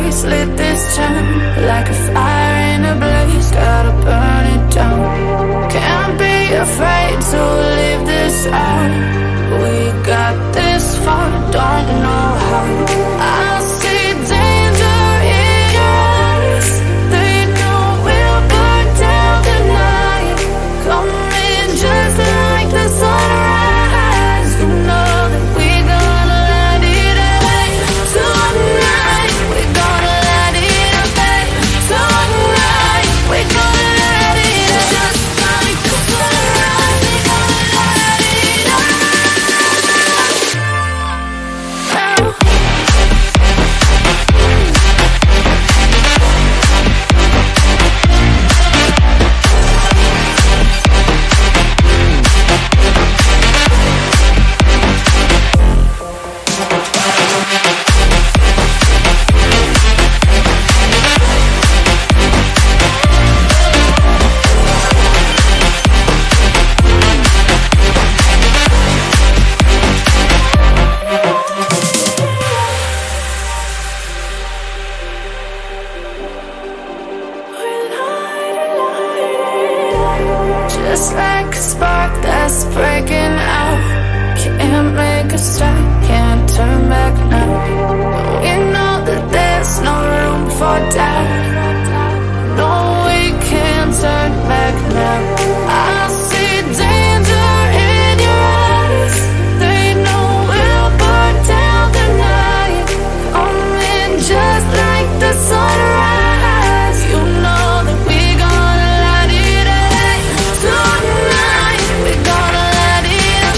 face, lit this town like a fire in a blaze, gotta burn it down. Can't be afraid to leave this out. We got this far, don't know how. I see danger in your eyes. They know we'll burn down the night. Coming just like the sunrise. You know that we're gonna light it up tonight. We're gonna light it up tonight. We're gonna light it up just like the sunrise. We're gonna light it up. Just like a spark that's breaking out. Can't make a stop, can't turn back now. We know that there's no room for doubt. No, we can't turn back now. I see danger in your eyes. They know we'll burn down the night. Coming just like the sunrise. You know that we're gonna light it up tonight. We're gonna light it up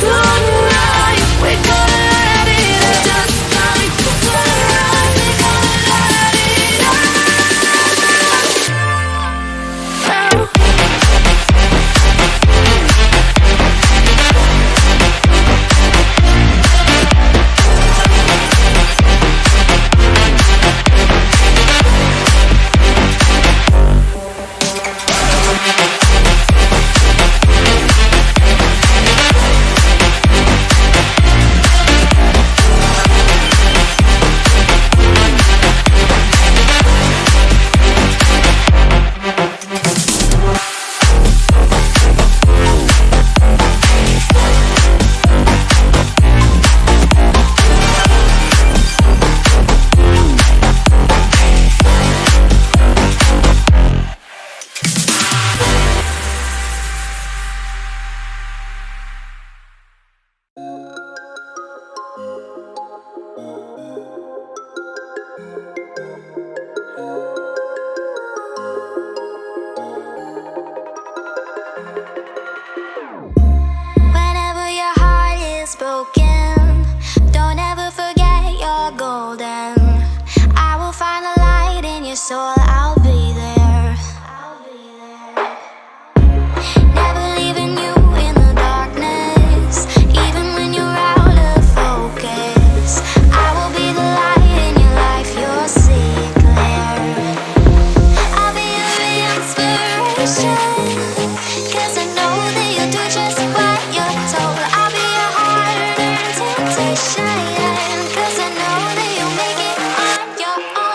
tonight. We're gonna light it up just like the sunrise. We're gonna light it up. Whenever your heart is broken, don't ever forget you're golden. I will find the light in your soul, I'll be there. Never leaving you in the darkness, even when you're out of focus. I will be the light in your life, you'll see it clear. I'll be your inspiration, 'cause I know that you'll do just what you're told. I'll be your hard-earned temptation, 'cause I know that you'll make it on your own.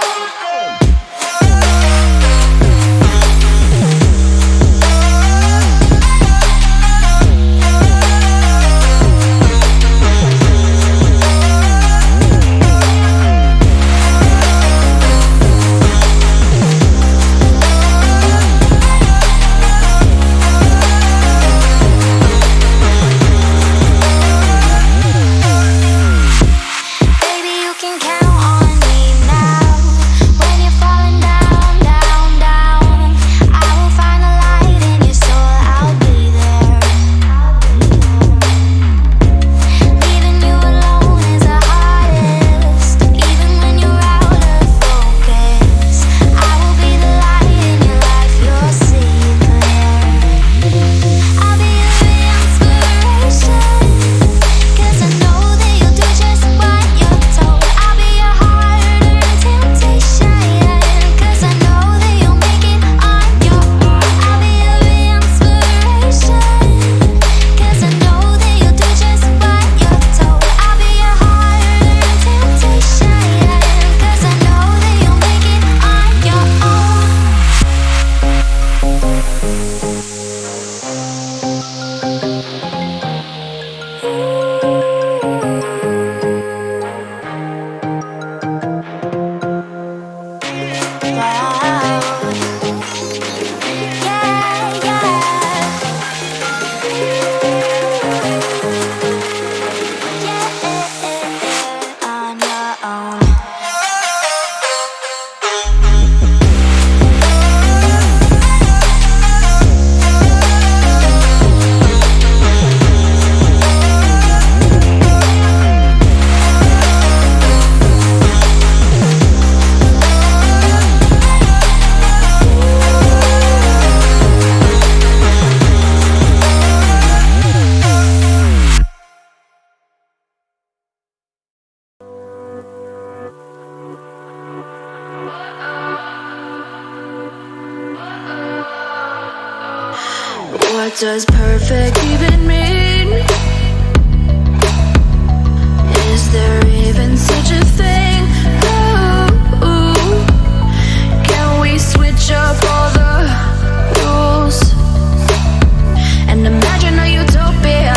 does perfect even mean? Is there even such a thing? Ooh, can we switch up all the rules and imagine a utopia?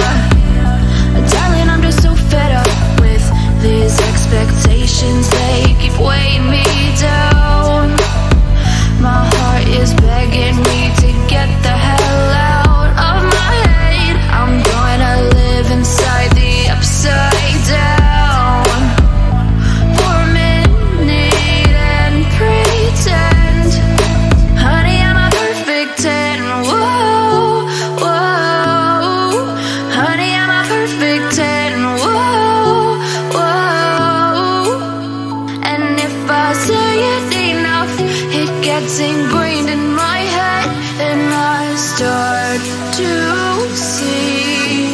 Darling, I'm just so fed up with these expectations. They keep weighing me down. My heart is begging me to get the hell out of my head. I'm gonna live inside the upside down for a minute and pretend, honey, I'm a perfect 10. Whoa, whoa, honey, I'm a perfect 10. Whoa, whoa, and if I say it enough, it gets ingrained in my head, and I start to see,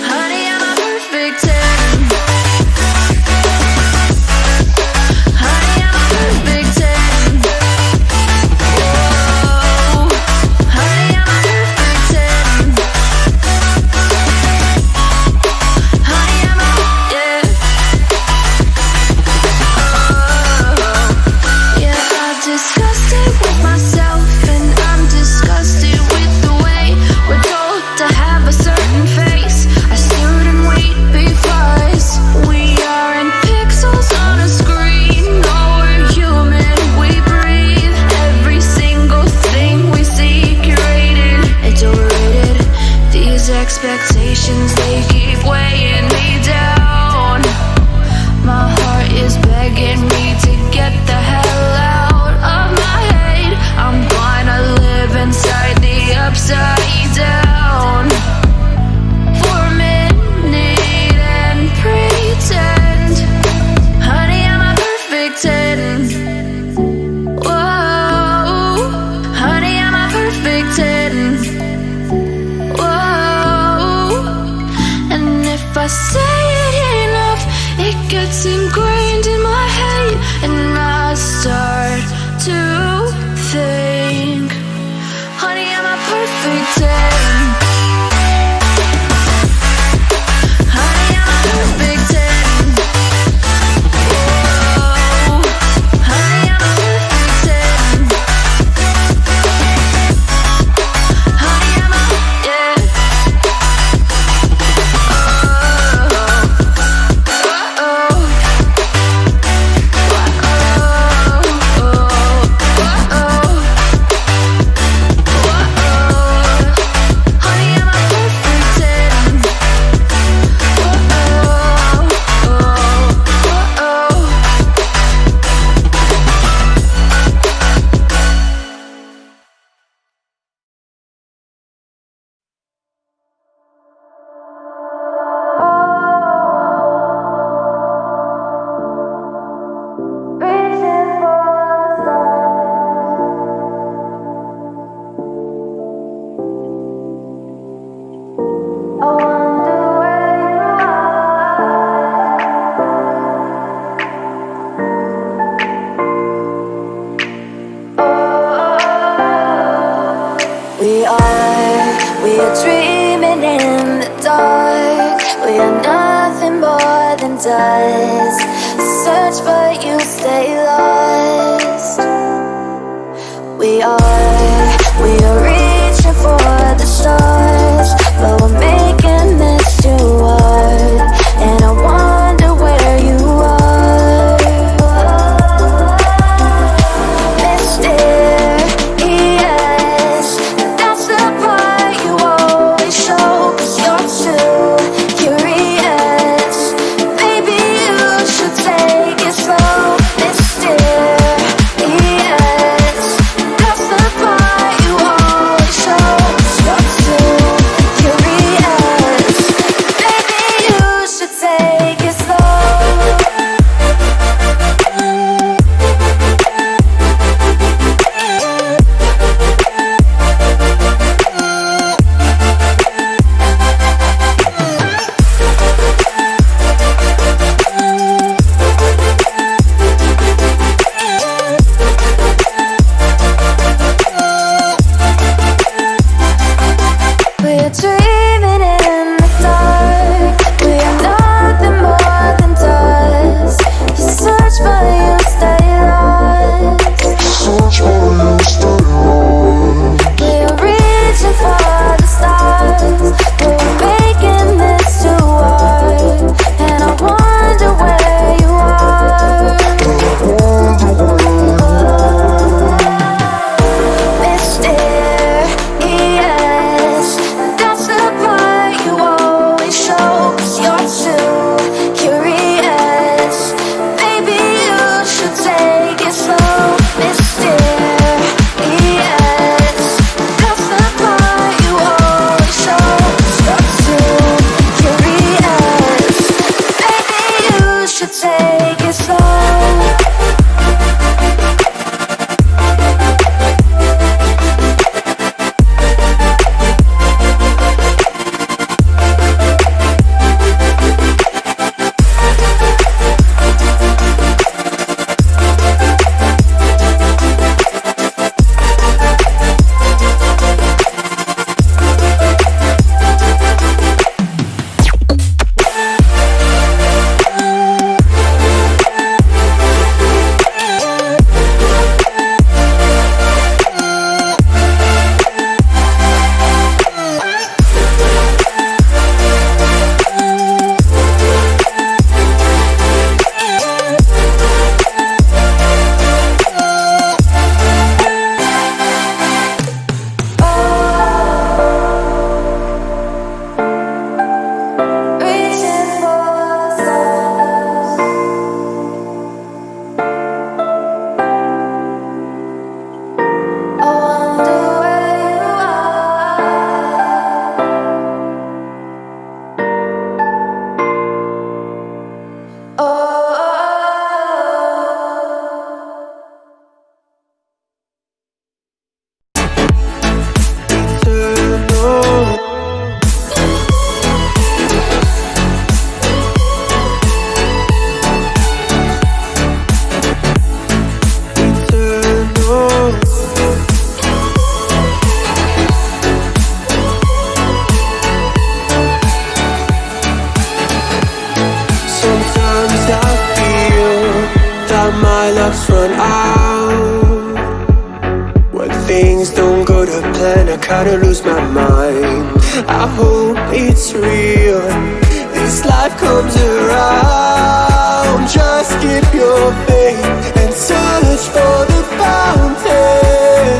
honey, I'm a perfect 10. Honey, I'm a perfect 10. Whoa, honey, I'm a perfect 10. Honey, I'm a, yeah. Oh, yeah, I've discussed it with myself, and I'm disgusted with the way we're told to have a certain face. I stood and wait because we aren't pixels on a screen. No, we're human, we breathe. Every single thing we see curated, it's overrated. These expectations, they keep weighing me down. My heart is begging me to get the hell out of my head. I'm gonna live inside the upside down for a minute and pretend, honey, I'm a perfect 10. Whoa, honey, I'm a perfect 10. Whoa, and if I say it enough, it gets ingrained in my head, and I start to think, honey, I'm a perfect 10. Honey, I'm a perfect 10. Whoa, honey, I'm a perfect 10. Honey, I'm a, yeah. We are dreaming in the dark. We are nothing more than dust. Search but you stay lost. We are reaching for the stars, but we're making this too hard. And I wonder where you are, mysterious. That's the part you always show, 'cause you're too curious. Maybe you should take it slow, mysterious. That's the kinda lose my mind. I hope it's real, this life comes around. Just keep your faith and search for the fountain.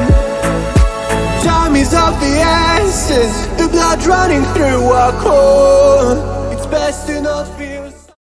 Time is of the essence, the blood running through our core. It's best to not feel